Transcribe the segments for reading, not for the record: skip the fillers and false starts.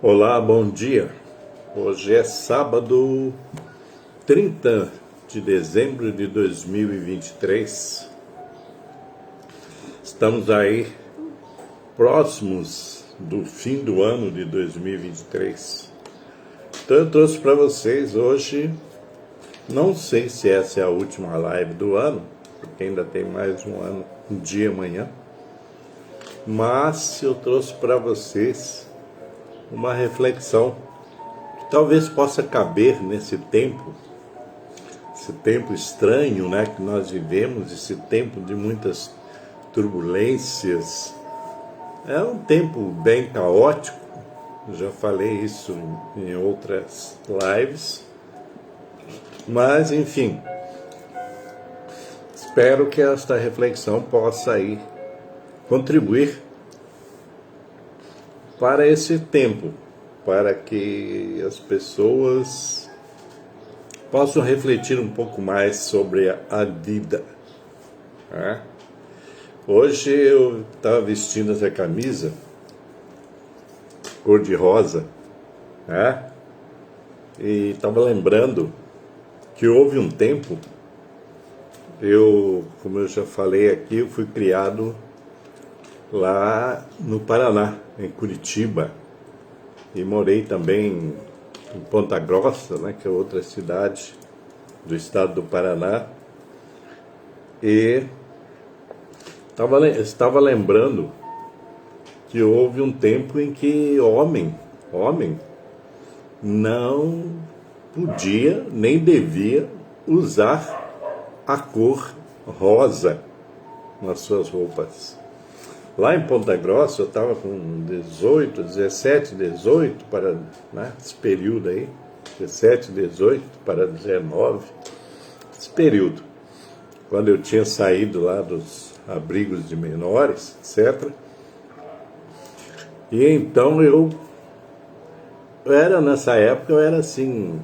Olá, bom dia. Hoje é sábado 30 de dezembro de 2023. Estamos aí próximos do fim do ano de 2023. Então eu trouxe para vocês hoje, não sei se essa é a última live do ano, porque ainda tem mais um dia amanhã, mas eu trouxe para vocês uma reflexão que talvez possa caber nesse tempo, esse tempo estranho, né, que nós vivemos, esse tempo de muitas turbulências. É um tempo bem caótico, já falei isso em outras lives, mas enfim, espero que esta reflexão possa aí contribuir para esse tempo, para que as pessoas possam refletir um pouco mais sobre a vida, né? Hoje eu estava vestindo essa camisa cor-de-rosa, né? E estava lembrando que houve um tempo, como eu já falei aqui, eu fui criado lá no Paraná, em Curitiba, e morei também em Ponta Grossa, né, que é outra cidade do estado do Paraná, e estava lembrando que houve um tempo em que homem não podia nem devia usar a cor rosa nas suas roupas. Lá em Ponta Grossa, eu estava com 17, 18, esse período aí, 17, 18 para 19, esse período, quando eu tinha saído lá dos abrigos de menores, etc. E então nessa época, eu era assim,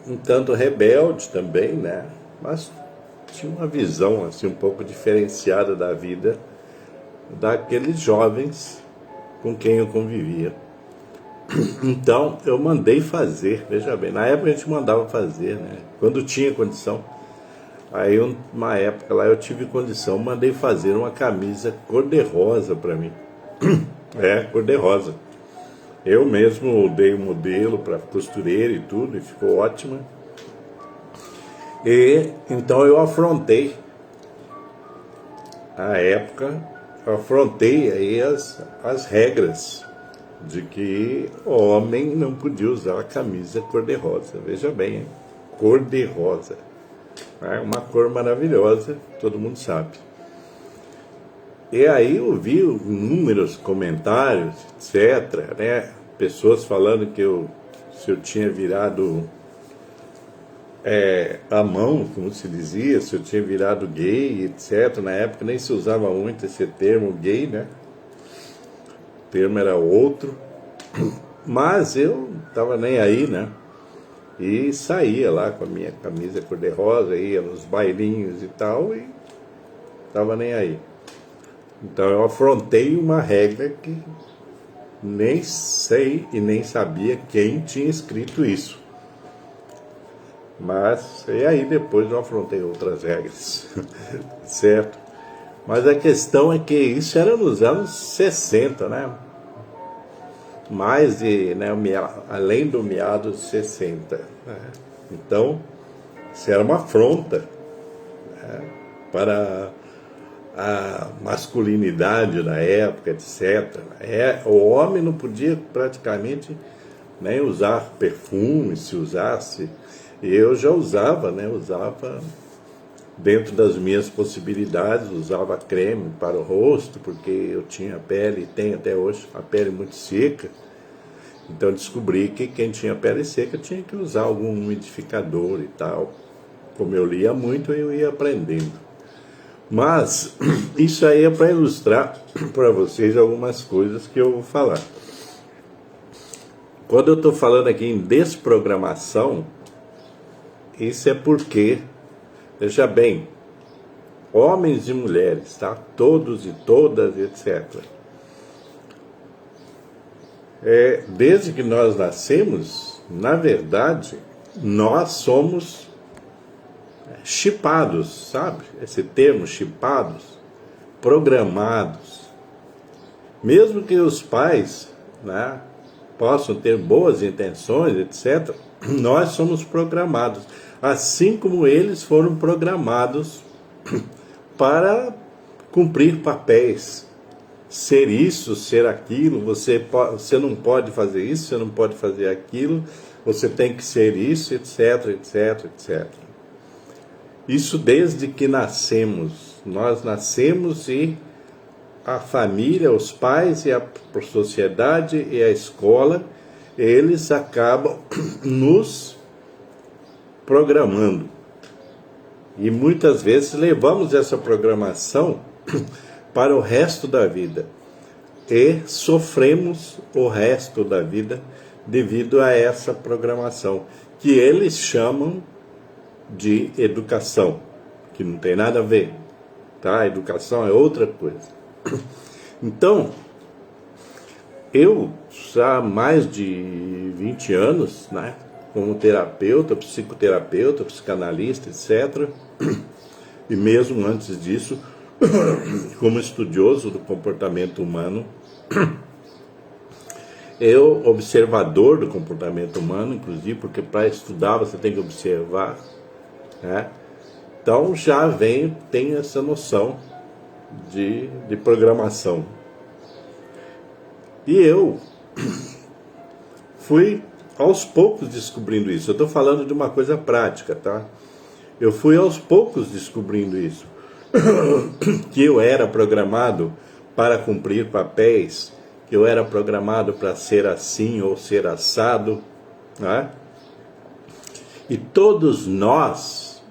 um tanto rebelde também, né? Mas tinha uma visão assim um pouco diferenciada da vida, daqueles jovens com quem eu convivia. Então eu mandei fazer, veja bem, na época a gente mandava fazer, né? Quando tinha condição. Aí uma época lá eu tive condição, mandei fazer uma camisa cor-de-rosa para mim. Cor-de-rosa. Eu mesmo dei o modelo para costureira e tudo, e ficou ótima. E então eu afrontei aí as regras de que o homem não podia usar a camisa cor-de-rosa. Veja bem, hein? Cor-de-rosa. É uma cor maravilhosa, todo mundo sabe. E aí eu vi inúmeros comentários, etc., né? Pessoas falando que se eu tinha virado a mão, como se dizia, se eu tinha virado gay, etc. Na época nem se usava muito esse termo gay, né? O termo era outro. Mas eu não estava nem aí, né? E saía lá com a minha camisa cor-de-rosa, ia nos bailinhos e tal, e estava nem aí. Então eu afrontei uma regra que nem sei e nem sabia quem tinha escrito isso. Mas, e aí depois eu afrontei outras regras, certo? Mas a questão é que isso era nos anos 60, né? Além do meados 60. Né? Então, isso era uma afronta, né, para a masculinidade da época, etc. O homem não podia praticamente nem usar perfume, se usasse. Eu já usava, né? Usava dentro das minhas possibilidades, usava creme para o rosto, porque eu tinha pele, e tenho até hoje, a pele muito seca. Então descobri que quem tinha pele seca tinha que usar algum umidificador e tal. Como eu lia muito, eu ia aprendendo. Mas isso aí é para ilustrar para vocês algumas coisas que eu vou falar. Quando eu estou falando aqui em desprogramação, isso é porque, veja bem, homens e mulheres, tá? Todos e todas, etc. desde que nós nascemos, na verdade, nós somos chipados, sabe? Esse termo, chipados, programados. Mesmo que os pais, né, possam ter boas intenções, etc., nós somos programados, assim como eles foram programados para cumprir papéis, ser isso, ser aquilo. Você não pode fazer isso, você não pode fazer aquilo, você tem que ser isso, etc, etc, etc. Isso desde que nascemos. Nós nascemos e a família, os pais e a sociedade e a escola, eles acabam nos programando. E muitas vezes levamos essa programação para o resto da vida e sofremos o resto da vida devido a essa programação, que eles chamam de educação, que não tem nada a ver, tá? Educação é outra coisa. Então, eu já há mais de 20 anos, né, como terapeuta, psicoterapeuta, psicanalista, etc., e mesmo antes disso, como estudioso do comportamento humano, eu observador do comportamento humano, inclusive, porque para estudar você tem que observar, né? Então já tem essa noção de programação. E eu fui aos poucos descobrindo isso. Eu estou falando de uma coisa prática, tá? Eu fui aos poucos descobrindo isso. Que eu era programado para cumprir papéis, que eu era programado para ser assim ou ser assado, né? E todos nós,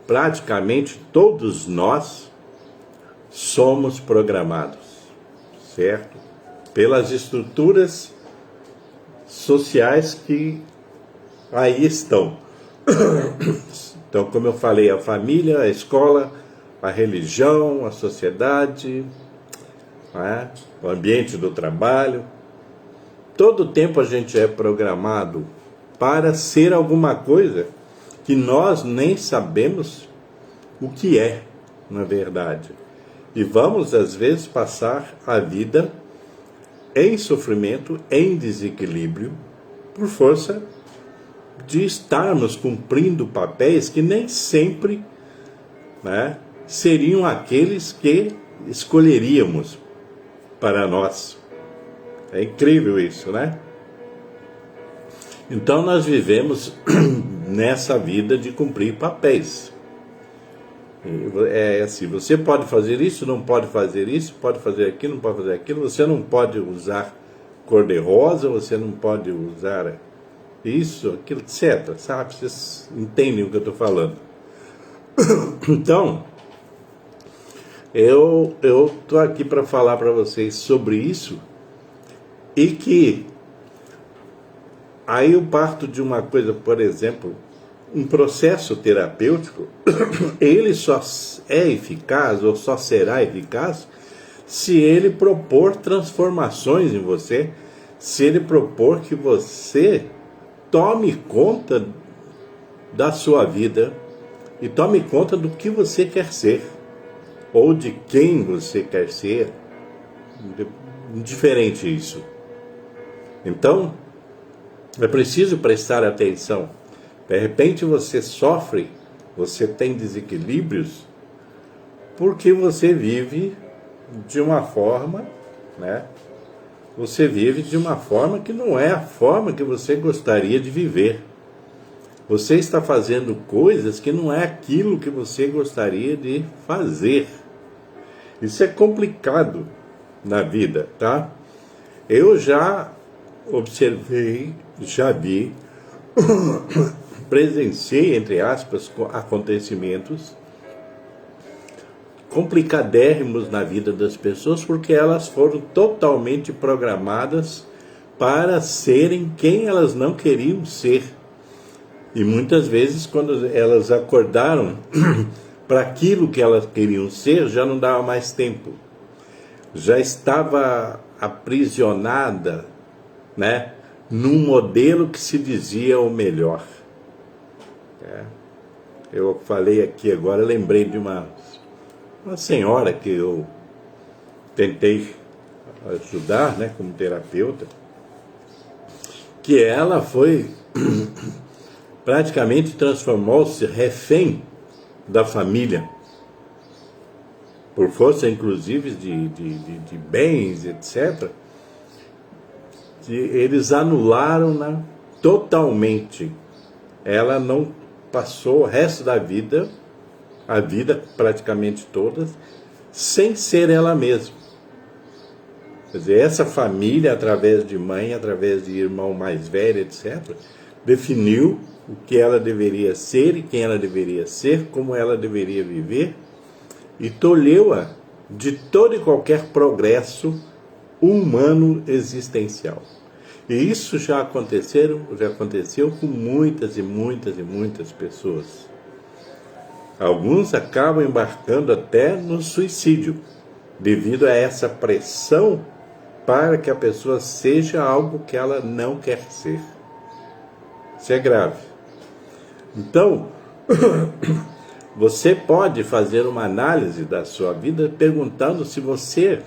praticamente todos nós, somos programados, certo? Pelas estruturas sociais que aí estão. Então, como eu falei, a família, a escola, a religião, a sociedade, né? O ambiente do trabalho. Todo tempo a gente é programado para ser alguma coisa que nós nem sabemos o que é, na verdade. E vamos, às vezes, passar a vida em sofrimento, em desequilíbrio, por força de estarmos cumprindo papéis que nem sempre, né, seriam aqueles que escolheríamos para nós. É incrível isso, né? Então nós vivemos nessa vida de cumprir papéis. É assim, você pode fazer isso, não pode fazer isso, pode fazer aquilo, não pode fazer aquilo, você não pode usar cor-de-rosa, você não pode usar isso, aquilo, etc. Sabe? Vocês entendem o que eu estou falando. Então, eu estou aqui para falar para vocês sobre isso, e que aí eu parto de uma coisa, por exemplo, um processo terapêutico, ele só é eficaz ou só será eficaz se ele propor transformações em você, se ele propor que você tome conta da sua vida e tome conta do que você quer ser, ou de quem você quer ser, indiferente isso. Então, é preciso prestar atenção. De repente você sofre, você tem desequilíbrios, porque você vive de uma forma, né? Você vive de uma forma que não é a forma que você gostaria de viver. Você está fazendo coisas que não é aquilo que você gostaria de fazer. Isso é complicado na vida, tá? Eu já observei, já vi, presenciei, entre aspas, acontecimentos complicadérrimos na vida das pessoas, porque elas foram totalmente programadas para serem quem elas não queriam ser. E muitas vezes, quando elas acordaram para aquilo que elas queriam ser, já não dava mais tempo. Já estava aprisionada, né, num modelo que se dizia o melhor. Eu falei aqui agora, lembrei de uma senhora que eu tentei ajudar, né, como terapeuta, que ela foi praticamente transformou-se refém da família, por força inclusive de bens, etc. Eles anularam-na totalmente. Ela não passou o resto da vida, a vida praticamente toda, sem ser ela mesma. Quer dizer, essa família, através de mãe, através de irmão mais velho, etc., definiu o que ela deveria ser e quem ela deveria ser, como ela deveria viver, e tolheu-a de todo e qualquer progresso humano existencial. E isso já aconteceu com muitas e muitas e muitas pessoas. Alguns acabam embarcando até no suicídio, devido a essa pressão para que a pessoa seja algo que ela não quer ser. Isso é grave. Então, você pode fazer uma análise da sua vida perguntando se você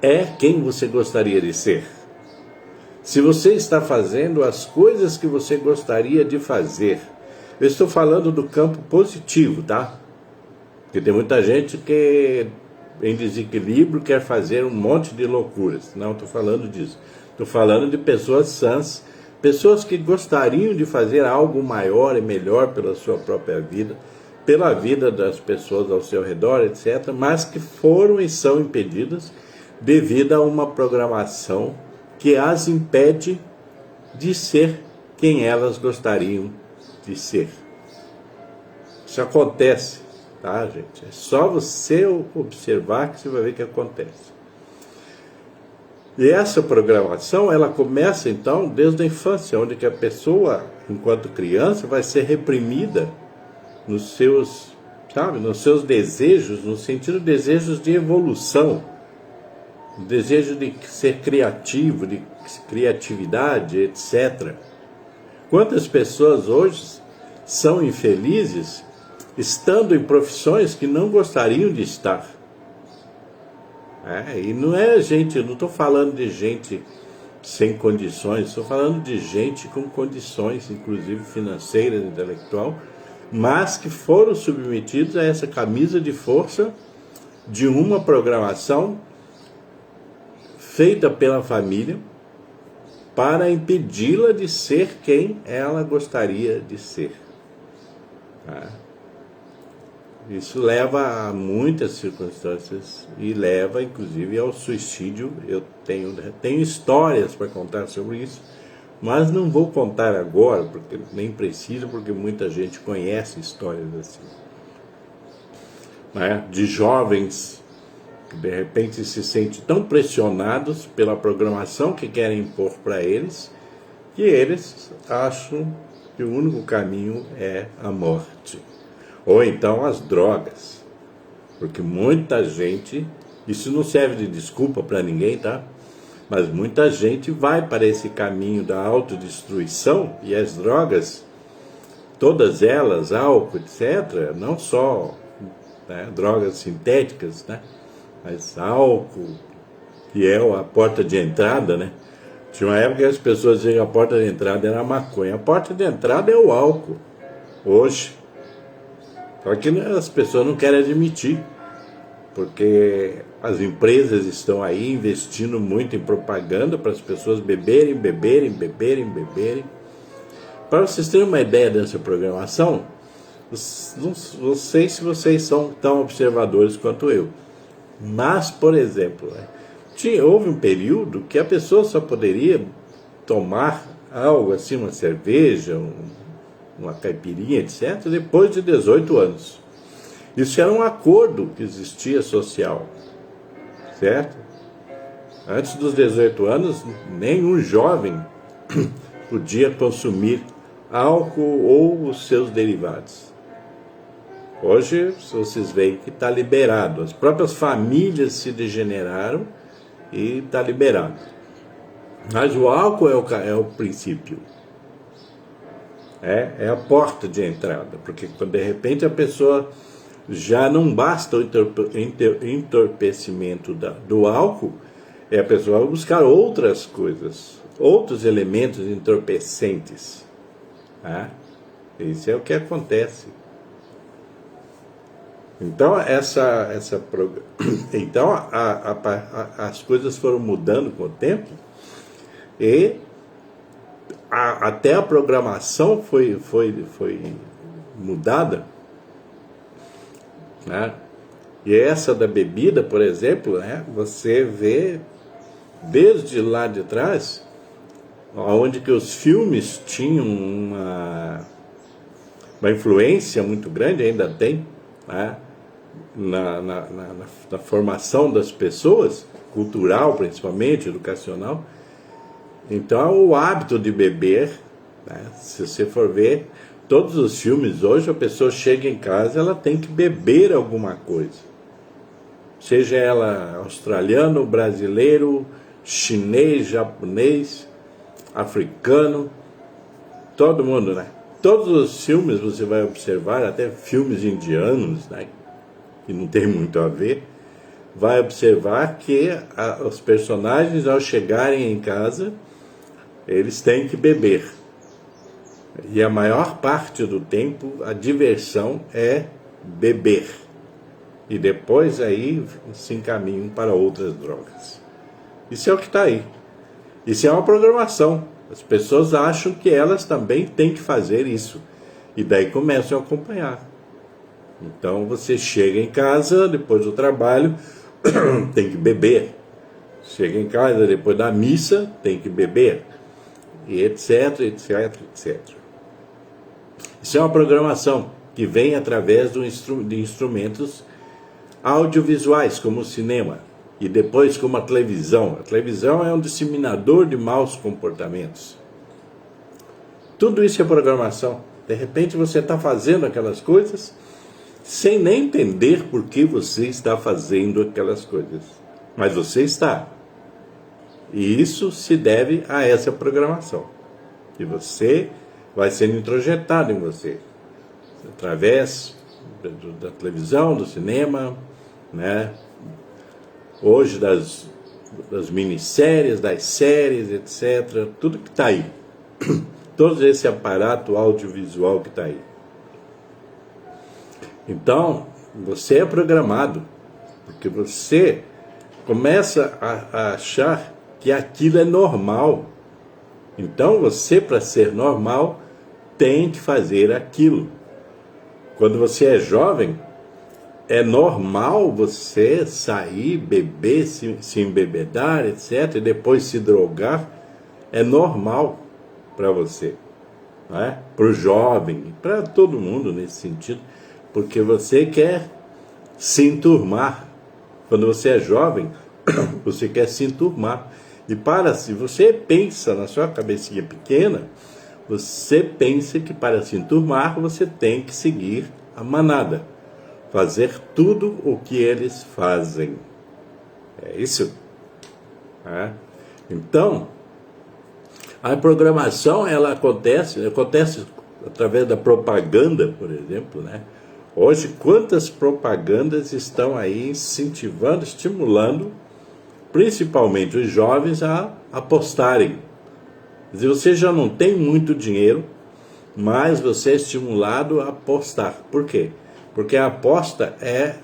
é quem você gostaria de ser. Se você está fazendo as coisas que você gostaria de fazer. Eu estou falando do campo positivo, tá? Porque tem muita gente que em desequilíbrio quer fazer um monte de loucuras. Não estou falando disso. Estou falando de pessoas sãs, pessoas que gostariam de fazer algo maior e melhor pela sua própria vida, pela vida das pessoas ao seu redor, etc., mas que foram e são impedidas devido a uma programação que as impede de ser quem elas gostariam de ser. Isso acontece, tá, gente? É só você observar que você vai ver que acontece. E essa programação, ela começa então desde a infância, onde que a pessoa, enquanto criança, vai ser reprimida nos seus, sabe, nos seus desejos, no sentido de desejos de evolução, desejo de ser criativo, de criatividade, etc. Quantas pessoas hoje são infelizes estando em profissões que não gostariam de estar? E não é gente, eu não estou falando de gente sem condições, estou falando de gente com condições, inclusive financeiras, intelectual, mas que foram submetidos a essa camisa de força de uma programação feita pela família para impedi-la de ser quem ela gostaria de ser. Isso leva a muitas circunstâncias e leva inclusive ao suicídio. Eu tenho histórias para contar sobre isso, mas não vou contar agora, porque nem preciso, porque muita gente conhece histórias assim, de jovens que de repente se sentem tão pressionados pela programação que querem impor para eles, que eles acham que o único caminho é a morte. Ou então as drogas. Porque muita gente, isso não serve de desculpa para ninguém, tá? Mas muita gente vai para esse caminho da autodestruição, e as drogas, todas elas, álcool, etc., não só drogas sintéticas, mas álcool, que é a porta de entrada, né? Tinha uma época que as pessoas diziam que a porta de entrada era a maconha. A porta de entrada é o álcool, hoje. Só que as pessoas não querem admitir, porque as empresas estão aí investindo muito em propaganda para as pessoas beberem. Para vocês terem uma ideia dessa programação, não sei se vocês são tão observadores quanto eu, mas, por exemplo, houve um período que a pessoa só poderia tomar algo assim, uma cerveja, uma caipirinha, etc., depois de 18 anos. Isso era um acordo que existia social, certo? Antes dos 18 anos, nenhum jovem podia consumir álcool ou os seus derivados. Hoje, vocês veem que está liberado. As próprias famílias se degeneraram e está liberado. Mas o álcool é o princípio. É a porta de entrada, porque quando de repente a pessoa já não basta o entorpecimento do álcool, a pessoa vai buscar outras coisas, outros elementos entorpecentes. Né? Isso é o que acontece. Então, então as coisas foram mudando com o tempo e até a programação foi mudada, né? E essa da bebida, por exemplo, né? Você vê desde lá de trás, onde que os filmes tinham uma influência muito grande, ainda tem, né? Na formação das pessoas, cultural principalmente, educacional. Então o hábito de beber, né? Se você for ver todos os filmes hoje, a pessoa chega em casa, ela tem que beber alguma coisa, seja ela australiano, brasileiro, chinês, japonês, africano, todo mundo, né? Todos os filmes você vai observar, até filmes indianos, né, que não tem muito a ver, vai observar que os personagens, ao chegarem em casa, eles têm que beber. E a maior parte do tempo a diversão é beber. E depois aí se encaminham para outras drogas. Isso é o que está aí. Isso é uma programação. As pessoas acham que elas também têm que fazer isso. E daí começam a acompanhar. Então você chega em casa, depois do trabalho, tem que beber. Chega em casa, depois da missa, tem que beber. E etc, etc, etc. Isso é uma programação que vem através de instrumentos audiovisuais, como o cinema, e depois como a televisão. A televisão é um disseminador de maus comportamentos. Tudo isso é programação. De repente você está fazendo aquelas coisas sem nem entender por que você está fazendo aquelas coisas. Mas você está. E isso se deve a essa programação. E você vai sendo introjetado em você. Através da televisão, do cinema, né? Hoje das minisséries, das séries, etc. Tudo que está aí. Todo esse aparato audiovisual que está aí. Então, você é programado. Porque você começa a achar que aquilo é normal. Então você, para ser normal, tem que fazer aquilo. Quando você é jovem, é normal você sair, beber, se embebedar, etc., e depois se drogar. É normal para você, não é? Para o jovem, para todo mundo nesse sentido, porque você quer se enturmar. Quando você é jovem, você quer se enturmar. E se você pensa na sua cabecinha pequena, você pensa que para se enturmar você tem que seguir a manada, fazer tudo o que eles fazem. É isso. Então, a programação ela acontece através da propaganda, por exemplo, né? Hoje, quantas propagandas estão aí incentivando, estimulando, principalmente os jovens a apostarem. Quer dizer, você já não tem muito dinheiro, mas você é estimulado a apostar. Por quê? Porque a aposta é,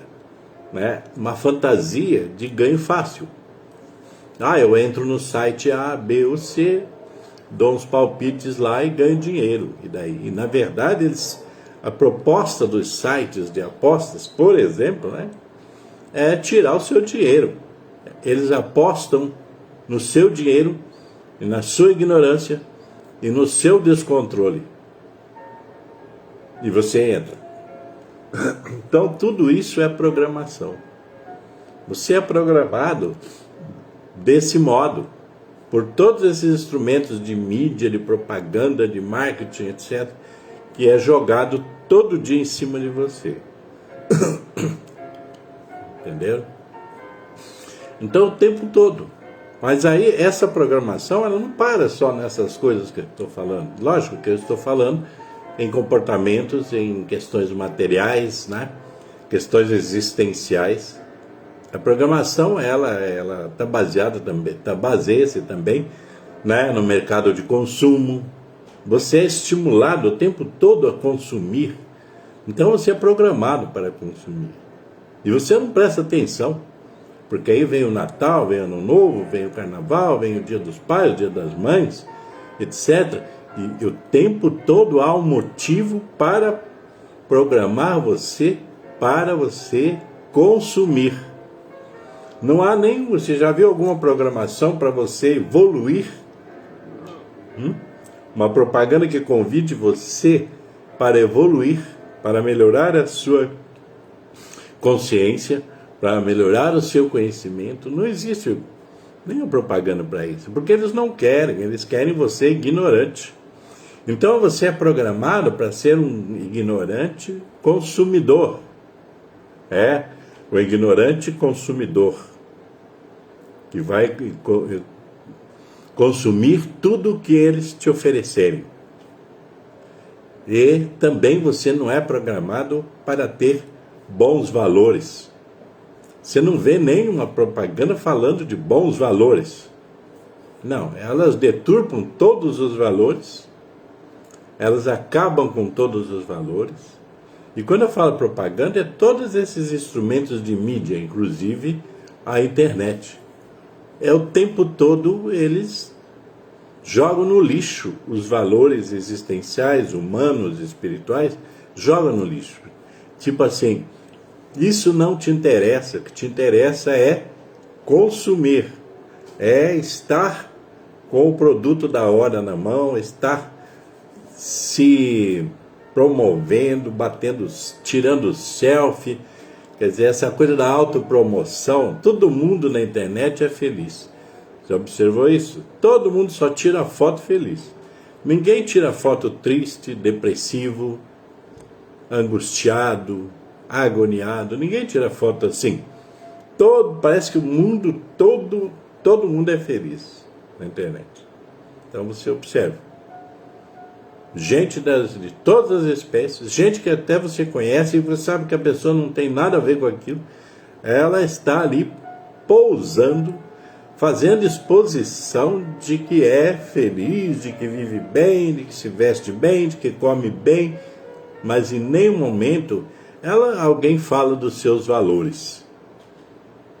né, uma fantasia de ganho fácil. Eu entro no site A, B ou C, dou uns palpites lá e ganho dinheiro. E na verdade, a proposta dos sites de apostas, por exemplo, né, é tirar o seu dinheiro. Eles apostam no seu dinheiro, e na sua ignorância e no seu descontrole. E você entra. Então tudo isso é programação. Você é programado desse modo, por todos esses instrumentos de mídia, de propaganda, de marketing, etc., que é jogado todo dia em cima de você. Entenderam? Então o tempo todo. Mas aí essa programação, ela não para só nessas coisas que eu estou falando. Lógico que eu estou falando em comportamentos, em questões materiais, né? Questões existenciais. A programação, ela está baseada também, baseia-se também, né, no mercado de consumo. Você é estimulado o tempo todo a consumir. Então você é programado para consumir. E você não presta atenção. Porque aí vem o Natal, vem o Ano Novo, vem o Carnaval, vem o Dia dos Pais, o Dia das Mães, etc. E o tempo todo há um motivo para programar você, para você consumir. Não há nem... Você já viu alguma programação para você evoluir? Uma propaganda que convide você para evoluir, para melhorar a sua consciência, para melhorar o seu conhecimento. Não existe nenhuma propaganda para isso, porque eles não querem, eles querem você ignorante. Então você é programado para ser um ignorante consumidor. O ignorante consumidor, que vai consumir tudo o que eles te oferecerem. E também você não é programado para ter bons valores. Você não vê nenhuma propaganda falando de bons valores. Não, elas deturpam todos os valores, elas acabam com todos os valores. E quando eu falo propaganda, é todos esses instrumentos de mídia, inclusive a internet. É o tempo todo eles jogam no lixo os valores existenciais, humanos, espirituais, jogam no lixo. Tipo assim, isso não te interessa, o que te interessa é consumir, é estar com o produto da hora na mão, estar se promovendo, batendo, tirando selfie. Quer dizer, essa coisa da autopromoção, todo mundo na internet é feliz. Você observou isso? Todo mundo só tira foto feliz. Ninguém tira foto triste, depressivo, angustiado, agoniado. Ninguém tira foto assim. Parece que o mundo todo mundo é feliz na internet. Então você observa. Gente de todas as espécies, gente que até você conhece e você sabe que a pessoa não tem nada a ver com aquilo. Ela está ali pousando, fazendo exposição de que é feliz, de que vive bem, de que se veste bem, de que come bem, mas em nenhum momento alguém fala dos seus valores.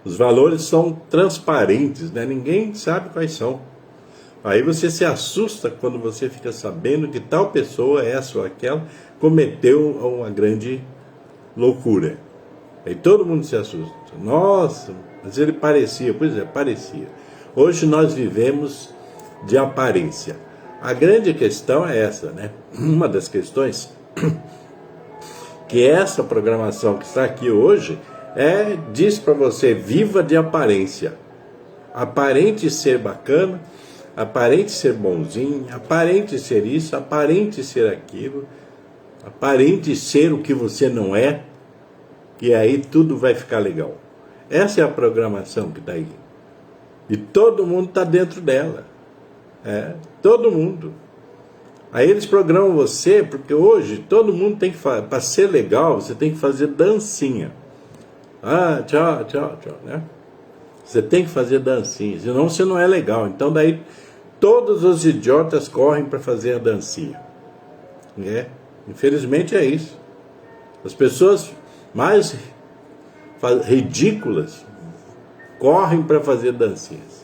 Os valores são transparentes, né? Ninguém sabe quais são. Aí você se assusta quando você fica sabendo que tal pessoa, essa ou aquela, cometeu uma grande loucura. Aí todo mundo se assusta. Nossa, mas ele parecia. Pois é, parecia. Hoje nós vivemos de aparência. A grande questão é essa, né? Uma das questões que essa programação que está aqui hoje diz para você: viva de aparência. Aparente ser bacana, aparente ser bonzinho, aparente ser isso, aparente ser aquilo, aparente ser o que você não é, e aí tudo vai ficar legal. Essa é a programação que está aí. E todo mundo está dentro dela. Todo mundo. Aí eles programam você, porque hoje todo mundo tem que fazer, para ser legal, você tem que fazer dancinha. Tchau, tchau, tchau, né? Você tem que fazer dancinha, senão você não é legal. Então daí todos os idiotas correm para fazer a dancinha. Infelizmente é isso. As pessoas mais ridículas correm para fazer dancinhas.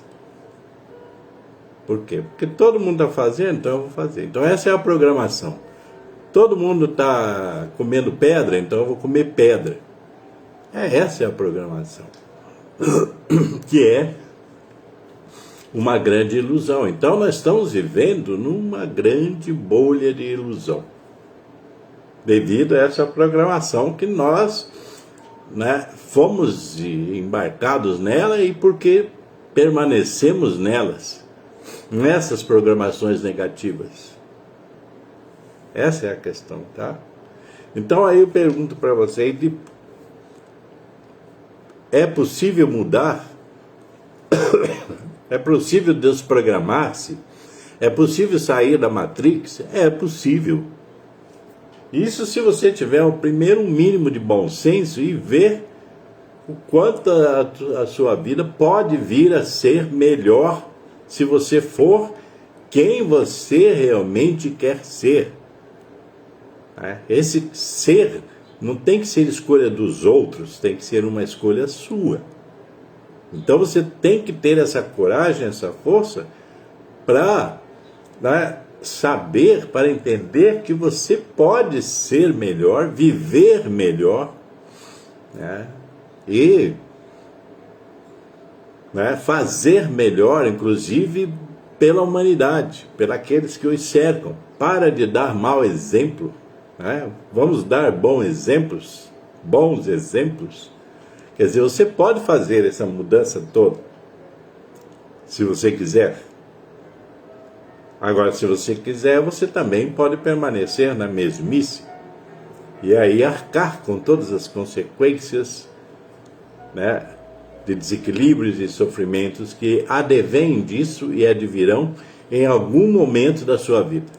Por quê? Porque todo mundo está fazendo, então eu vou fazer. Então essa é a programação. Todo mundo está comendo pedra, então eu vou comer pedra. Essa é a programação. Que é uma grande ilusão. Então nós estamos vivendo numa grande bolha de ilusão. Devido a essa programação que nós, fomos embarcados nela e porque permanecemos nessas programações negativas. Essa é a questão, tá? Então aí eu pergunto para vocês, é possível mudar É possível desprogramar-se? É possível sair da Matrix? É possível. Isso se você tiver o primeiro mínimo de bom senso e ver o quanto a sua vida pode vir a ser melhor se você for quem você realmente quer ser. Esse ser não tem que ser escolha dos outros, tem que ser uma escolha sua. Então você tem que ter essa coragem, essa força para saber, para entender que você pode ser melhor, viver melhor, e fazer melhor, inclusive pela humanidade, pelos que os cercam. Para de dar mau exemplo, vamos dar bons exemplos. Quer dizer, você pode fazer essa mudança toda, se você quiser. Agora, se você quiser, você também pode permanecer na mesmice, e aí arcar com todas as consequências, de desequilíbrios e sofrimentos que advêm disso e advirão em algum momento da sua vida.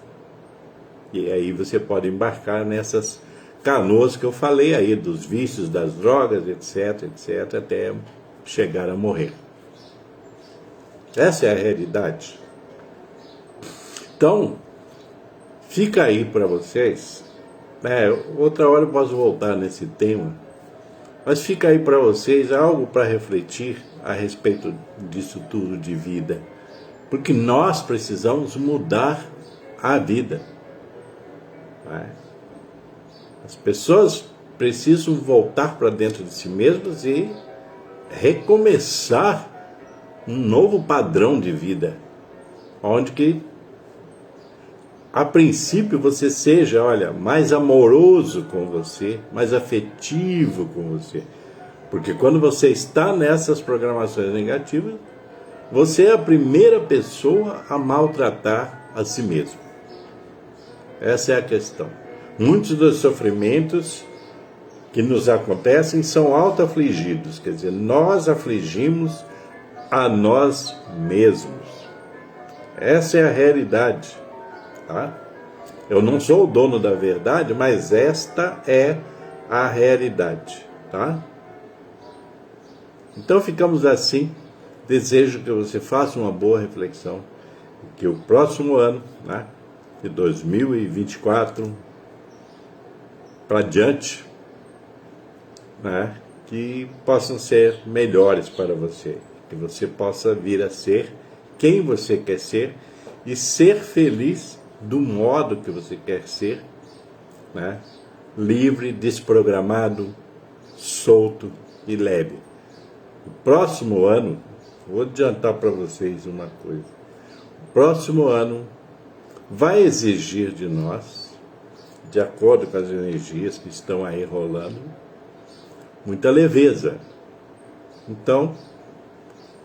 E aí você pode embarcar nessas canoas que eu falei aí, dos vícios, das drogas, etc, até chegar a morrer. Essa é a realidade. Então, fica aí para vocês. Outra hora eu posso voltar nesse tema, mas fica aí para vocês algo para refletir a respeito disso tudo de vida. Porque nós precisamos mudar a vida. As pessoas precisam voltar para dentro de si mesmas e recomeçar um novo padrão de vida, onde que a princípio você seja, mais amoroso com você, mais afetivo com você. Porque quando você está nessas programações negativas, você é a primeira pessoa a maltratar a si mesmo. Essa é a questão. Muitos dos sofrimentos que nos acontecem são auto-afligidos, quer dizer, nós afligimos a nós mesmos. Essa é a realidade. Eu não sou o dono da verdade, mas esta é a realidade. Então ficamos assim. Desejo que você faça uma boa reflexão, que o próximo ano, de 2024 para diante, que possam ser melhores para você, que você possa vir a ser quem você quer ser e ser feliz do modo que você quer ser, livre, desprogramado, solto e leve. O próximo ano, vou adiantar para vocês uma coisa, o próximo ano vai exigir de nós, de acordo com as energias que estão aí rolando, muita leveza. Então,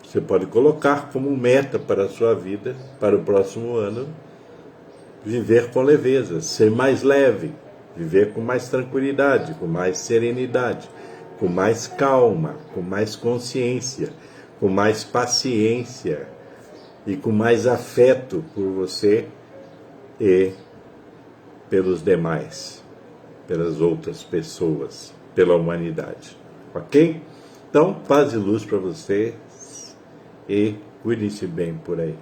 você pode colocar como meta para a sua vida, para o próximo ano, viver com leveza, ser mais leve, viver com mais tranquilidade, com mais serenidade, com mais calma, com mais consciência, com mais paciência e com mais afeto por você e pelos demais, pelas outras pessoas, pela humanidade. Ok? Então, paz e luz para vocês e cuidem-se bem por aí.